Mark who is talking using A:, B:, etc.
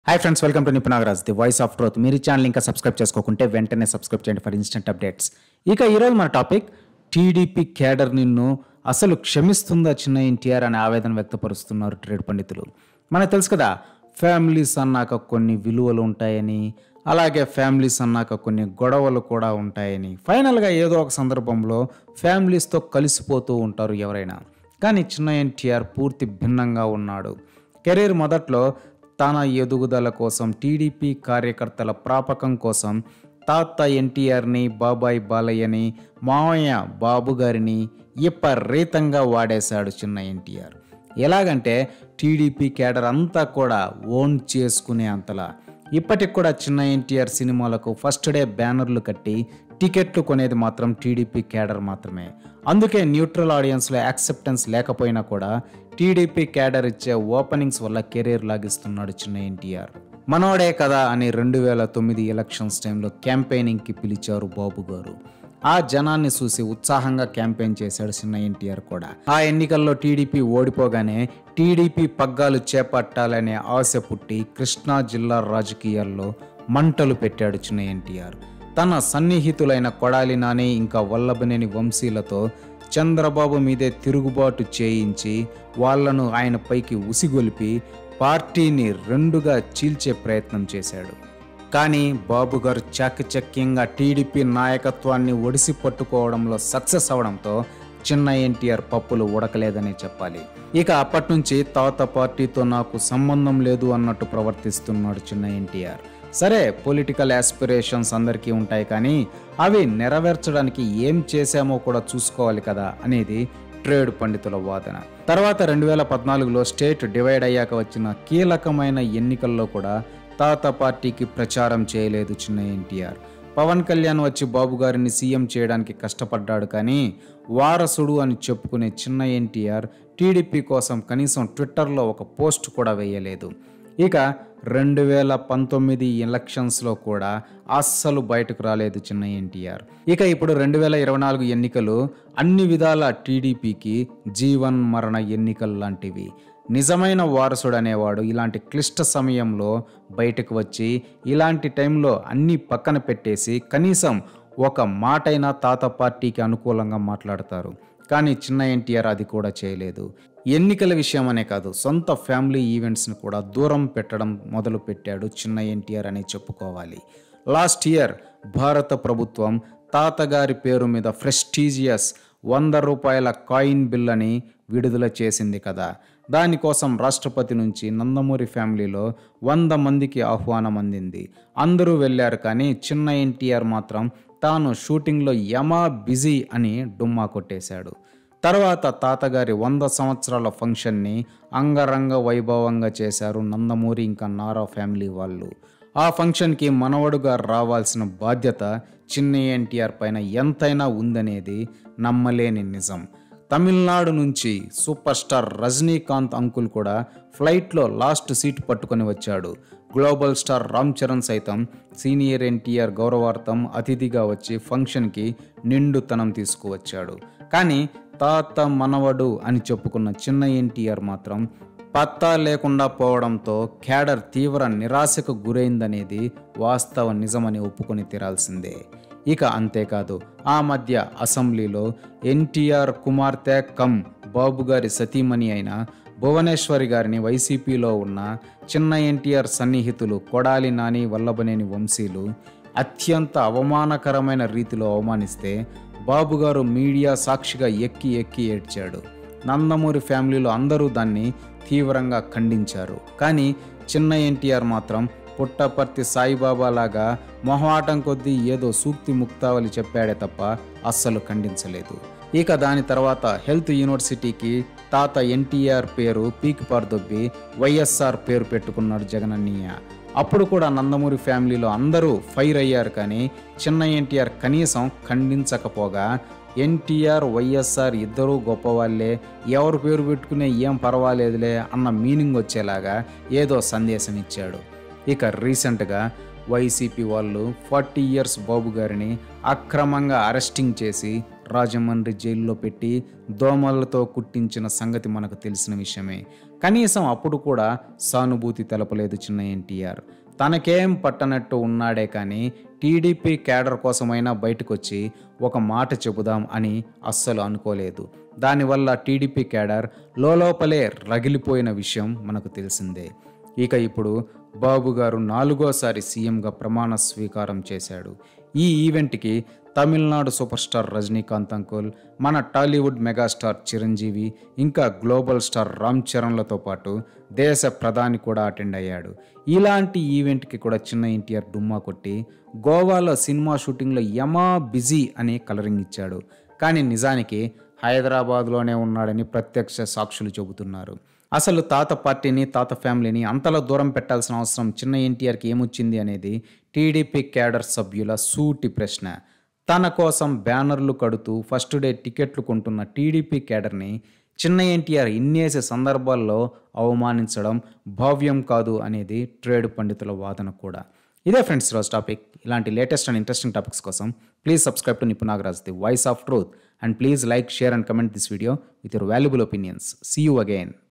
A: Hi friends, welcome to Nipunagaraj the voice of truth. మీరు ఈ channel ఇంకా సబ్స్క్రైబ్ చేసుకోకుంటే వెంటనే సబ్స్క్రైబ్ చేయండి ఫర్ ఇన్స్టెంట్ అప్డేట్స్. ఇక ఈరోజు మన టాపిక్ టీడీపీ క్యాడర్ నిన్ను అసలు క్షమిస్తుందా చిన్న ఎన్టీఆర్ అనే ఆవేదన వ్యక్తపరుస్తున్నారు ట్రేడ్ పండితులు. మనకు తెలుసు కదా, ఫ్యామిలీస్ అన్నాక కొన్ని విలువలు ఉంటాయని, అలాగే ఫ్యామిలీస్ అన్నాక కొన్ని గొడవలు కూడా ఉంటాయని, ఫైనల్గా ఏదో ఒక సందర్భంలో ఫ్యామిలీస్తో కలిసిపోతూ ఉంటారు ఎవరైనా. కానీ చిన్న ఎన్టీఆర్ పూర్తి భిన్నంగా ఉన్నాడు. కెరీర్ మొదట్లో తన ఎదుగుదల కోసం, టీడీపీ కార్యకర్తల ప్రాపకం కోసం తాత ఎన్టీఆర్ని, బాబాయ్ బాలయ్యని, మావయ్య బాబు గారిని విపరీతంగా వాడేశాడు చిన్న ఎన్టీఆర్. ఎలాగంటే టీడీపీ క్యాడర్ అంతా కూడా ఓన్ చేసుకునే అంతలా. ఇప్పటికి కూడా చిన్న ఎన్టీఆర్ సినిమాలకు ఫస్ట్ డే బ్యానర్లు కట్టి టికెట్లు కొనేది మాత్రం టీడీపీ క్యాడర్ మాత్రమే. అందుకే న్యూట్రల్ ఆడియన్స్లో యాక్సెప్టెన్స్ లేకపోయినా కూడా టీడీపీ క్యాడర్ ఇచ్చే ఓపెనింగ్స్ వల్ల కెరీర్ లాగిస్తున్నాడు చిన్న ఎన్టీఆర్. మనోడే కదా అని 2009 ఎలక్షన్స్ టైంలో క్యాంపెయినింగ్కి పిలిచారు బాబు గారు. ఆ జనాన్ని చూసి ఉత్సాహంగా క్యాంపెయిన్ చేశాడు చిన్న ఎన్టీఆర్ కూడా. ఆ ఎన్నికల్లో టీడీపీ ఓడిపోగానే టీడీపీ పగ్గాలు చేపట్టాలనే ఆశ పుట్టి కృష్ణా జిల్లా రాజకీయాల్లో మంటలు పెట్టాడు చిన్న ఎన్టీఆర్. తన సన్నిహితులైన కొడాలి నాని ఇంకా వల్లభనేని వంశీలతో చంద్రబాబు మీదే తిరుగుబాటు చేయించి వాళ్లను ఆయన పైకి ఉసిగొలిపి పార్టీని రెండుగా చీల్చే ప్రయత్నం చేశాడు. కానీ బాబు గారు చాకచక్యంగా టీడీపీ నాయకత్వాన్ని ఒడిసి పట్టుకోవడంలో సక్సెస్ అవడంతో చిన్న ఎన్టీఆర్ పప్పులు ఉడకలేదనే చెప్పాలి. ఇక అప్పటి నుంచి తాత పార్టీతో నాకు సంబంధం లేదు అన్నట్టు ప్రవర్తిస్తున్నాడు చిన్న ఎన్టీఆర్. సరే, పొలిటికల్ ఆస్పిరేషన్స్ అందరికీ ఉంటాయి, కానీ అవి నెరవేర్చడానికి ఏం చేశామో కూడా చూసుకోవాలి కదా అనేది ట్రేడ్ పండితుల వాదన. తర్వాత 2014లో స్టేట్ డివైడ్ అయ్యాక వచ్చిన కీలకమైన ఎన్నికల్లో కూడా తాత పార్టీకి ప్రచారం చేయలేదు చిన్న ఎన్టీఆర్. పవన్ కళ్యాణ్ వచ్చి బాబు గారిని సీఎం చేయడానికి కష్టపడ్డాడు, కానీ వారసుడు అని చెప్పుకునే చిన్న ఎన్టీఆర్ టీడీపీ కోసం కనీసం ట్విట్టర్లో ఒక పోస్ట్ కూడా వేయలేదు. ఇక 2019 ఎలక్షన్స్లో కూడా అస్సలు బయటకు రాలేదు చిన్న ఎన్టీఆర్. ఇక ఇప్పుడు 2024 ఎన్నికలు అన్ని విధాల టీడీపీకి జీవన్ మరణ ఎన్నికలు లాంటివి. నిజమైన వారసుడు అనేవాడు ఇలాంటి క్లిష్ట సమయంలో బయటకు వచ్చి ఇలాంటి టైంలో అన్నీ పక్కన పెట్టేసి కనీసం ఒక మాటైనా తాత పార్టీకి అనుకూలంగా మాట్లాడతారు. కానీ చిన్న ఎన్టీఆర్ అది కూడా చేయలేదు. ఎన్నికల విషయం అనే కాదు, సొంత ఫ్యామిలీ ఈవెంట్స్ని కూడా దూరం పెట్టడం మొదలు పెట్టాడు చిన్న ఎన్టీఆర్ అని చెప్పుకోవాలి. లాస్ట్ ఇయర్ భారత ప్రభుత్వం తాతగారి పేరు మీద ప్రెస్టీజియస్ 100 రూపాయల కాయిన్ బిల్ అని విడుదల చేసింది కదా. దానికోసం రాష్ట్రపతి నుంచి నందమూరి ఫ్యామిలీలో 100 మందికి ఆహ్వానం అందింది. అందరూ వెళ్ళారు, కానీ చిన్న ఎన్టీఆర్ మాత్రం తాను షూటింగ్లో యమా బిజీ అని డుమ్మా కొట్టేశాడు. తర్వాత తాతగారి 100 సంవత్సరాల ఫంక్షన్ని అంగరంగ వైభవంగా చేశారు నందమూరి ఇంకా నారా ఫ్యామిలీ వాళ్ళు. ఆ ఫంక్షన్కి మనవడుగా రావాల్సిన బాధ్యత చిన్న ఎన్టీఆర్ పైన ఎంతైనా ఉందనేది నమ్మలేని నిజం. తమిళనాడు నుంచి సూపర్ స్టార్ రజనీకాంత్ అంకుల్ కూడా ఫ్లైట్లో లాస్ట్ సీట్ పట్టుకొని వచ్చాడు. గ్లోబల్ స్టార్ రామ్ చరణ్ సైతం సీనియర్ ఎన్టీఆర్ గౌరవార్థం అతిథిగా వచ్చి ఫంక్షన్కి నిండుతనం తీసుకువచ్చాడు. కానీ తాత మనవడు అని చెప్పుకున్న చిన్న ఎన్టీఆర్ మాత్రం పత్తా లేకుండా పోవడంతో క్యాడర్ తీవ్ర నిరాశకు గురైందనేది వాస్తవ నిజమని ఒప్పుకొని తీరాల్సిందే. ఇక అంతేకాదు, ఆ మధ్య అసెంబ్లీలో ఎన్టీఆర్ కుమార్తె కమ్ బాబు గారి సతీమణి అయిన భువనేశ్వరి గారిని వైసీపీలో ఉన్న చిన్న ఎన్టీఆర్ సన్నిహితులు కొడాలి నాని, వల్లభనేని వంశీలు అత్యంత అవమానకరమైన రీతిలో అవమానిస్తే బాబు గారు మీడియా సాక్షిగా ఎక్కి ఏడ్చాడు. నందమూరి ఫ్యామిలీలో అందరూ దాన్ని తీవ్రంగా ఖండించారు. కానీ చిన్న ఎన్టీఆర్ మాత్రం పుట్టపర్తి సాయిబాబా లాగా మొహమాటం కొద్దీ ఏదో సూక్తి ముక్తావళి చెప్పాడే తప్ప అస్సలు ఖండించలేదు. ఇక దాని తర్వాత హెల్త్ యూనివర్సిటీకి తాత ఎన్టీఆర్ పేరు పీకి పార్దొబ్బి వైఎస్ఆర్ పేరు పెట్టుకున్నాడు జగనన్నయ్య. అప్పుడు కూడా నందమూరి ఫ్యామిలీలో అందరూ ఫైర్ అయ్యారు, కానీ చిన్న ఎన్టీఆర్ కనీసం ఖండించకపోగా ఎన్టీఆర్ వైఎస్ఆర్ ఇద్దరూ గొప్పవాళ్ళే, ఎవరు పేరు పెట్టుకునే ఏం పర్వాలేదులే అన్న మీనింగ్ వచ్చేలాగా ఏదో సందేశం ఇచ్చాడు. ఇక రీసెంట్గా వైసీపీ వాళ్ళు 40 ఇయర్స్ బాబు గారిని అక్రమంగా అరెస్టింగ్ చేసి రాజమండ్రి జైల్లో పెట్టి దోమలతో కుట్టించిన సంగతి మనకు తెలిసిన విషయమే. కనీసం అప్పుడు కూడా సానుభూతి తెలపలేదు చిన్న ఎన్టీఆర్. తనకేం పట్టనట్టు ఉన్నాడే కానీ టీడీపీ క్యాడర్ కోసమైనా బయటకొచ్చి ఒక మాట చెబుదాం అని అస్సలు అనుకోలేదు. దానివల్ల టీడీపీ క్యాడర్ లోపలే రగిలిపోయిన విషయం మనకు తెలిసిందే. ఇక ఇప్పుడు బాబు గారు 4వ సీఎంగా ప్రమాణ స్వీకారం చేశాడు. ఈ ఈవెంట్కి Tamil Nadu super star Rajinikanth uncle, మన టాలీవుడ్ మెగాస్టార్ చిరంజీవి, ఇంకా గ్లోబల్ స్టార్ రామ్ చరణ్లతో పాటు దేశ ప్రధాని కూడా అటెండ్ అయ్యాడు. ఇలాంటి ఈవెంట్కి కూడా చిన్న ఎన్టీఆర్ డుమ్మా కొట్టి గోవాలో సినిమా షూటింగ్లో యమా బిజీ అని కలరింగ్ ఇచ్చాడు. కానీ నిజానికి హైదరాబాద్లోనే ఉన్నాడని ప్రత్యక్ష సాక్షులు చెబుతున్నారు. అసలు తాత పార్టీని, తాత ఫ్యామిలీని అంతలా దూరం పెట్టాల్సిన అవసరం చిన్న ఎన్టీఆర్కి ఏమొచ్చింది అనేది టీడీపీ క్యాడర్ సభ్యుల సూటి ప్రశ్న. తన కోసం బ్యానర్లు కడుతూ ఫస్ట్ డే టికెట్లు కొంటున్న టీడీపీ క్యాడర్ని చిన్న ఎన్టీఆర్ ఇన్నేసే సందర్భాల్లో అవమానించడం భావ్యం కాదు అనేది ట్రేడ్ పండితుల వాదన కూడా. ఇదే ఫ్రెండ్స్ ఈరోజు టాపిక్. ఇలాంటి లేటెస్ట్ అండ్ ఇంట్రెస్టింగ్ టాపిక్స్ కోసం please subscribe to Nipun Nagaraj, the voice of truth, and please like, share and comment this video with your valuable opinions. See you again.